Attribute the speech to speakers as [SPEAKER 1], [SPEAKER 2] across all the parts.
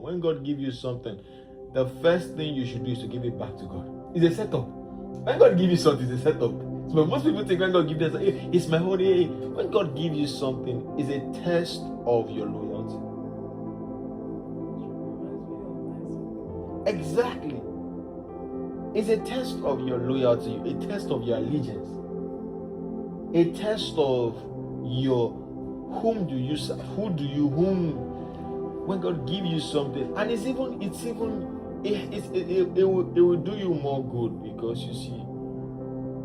[SPEAKER 1] When God gives you something, the first thing you should do is to give it back to God. It's a setup. When God gives you something, it's a setup. So most people think when God gives them something, hey, it's my honey. When God gives you something, it's a test of your loyalty. Exactly. It's a test of your loyalty, a test of your allegiance, a test of your whom do you serve, when God gives you something, and it will do you more good, because you see,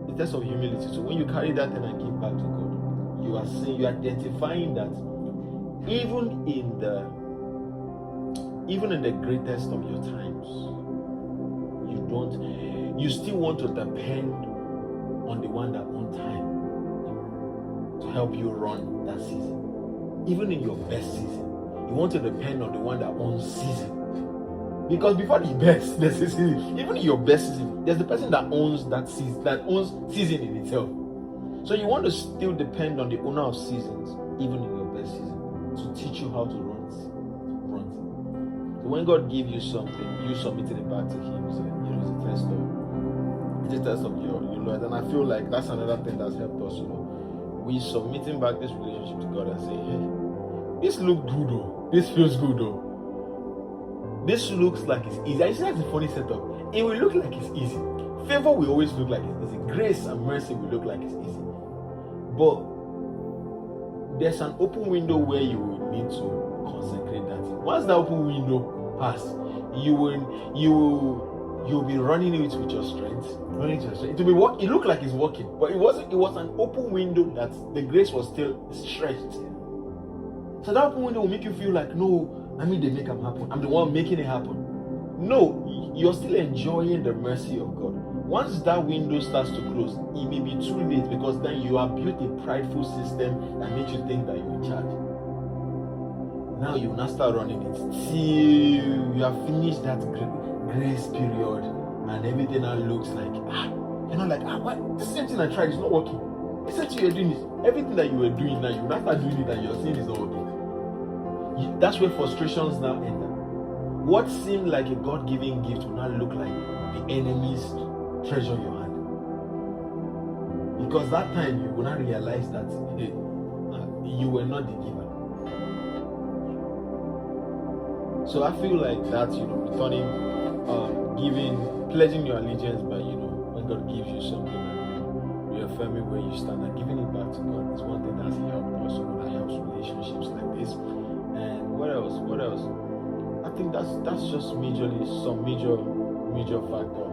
[SPEAKER 1] the test of humility. So when you carry that thing and give back to God, you are saying, you are identifying that even in the greatest of your times, you still want to depend on the one that on time to help you run that season. Even in your best season, you want to depend on the one that owns season. Because before the best, there's a season. Even in your best season, there's the person that owns that season, that owns season in itself. So you want to still depend on the owner of seasons, even in your best season, to teach you how to run. So when God gives you something, you submitting it back to Him. So, it's a test of your loyalty. And I feel like that's another thing that's helped us. We submitting back this relationship to God and saying, hey, this looks good though. This feels good though. This looks like it's easy. I see that's a funny setup. It will look like it's easy. Favor will always look like it's easy. Grace and mercy will look like it's easy. But there's an open window where you will need to consecrate that. Once the open window passes, you'll be running it with your strength. It will be work. It looked like it's working, but it wasn't. It was an open window that the grace was still stretched. So that open window will make you feel like, no, they make them happen. I'm the one making it happen. No, you're still enjoying the mercy of God. Once that window starts to close, it may be too late, because then you have built a prideful system that makes you think that you're in charge. Now you will not start running it till you have finished that grace period, and everything now looks like, what? The same thing I tried is not working. The same thing you're doing is, everything that you were doing now, you will not start doing it and you're seeing it's not working. That's where frustrations now enter. What seemed like a God-given gift will now look like the enemy's treasure in your hand. Because that time you will not realize that you were not the giver. So I feel like that, returning, giving, pledging your allegiance by, when God gives you something, and reaffirming where you stand and giving it back to God is one thing that's helped us. That helps relationships like this. And what else? I think that's just major factor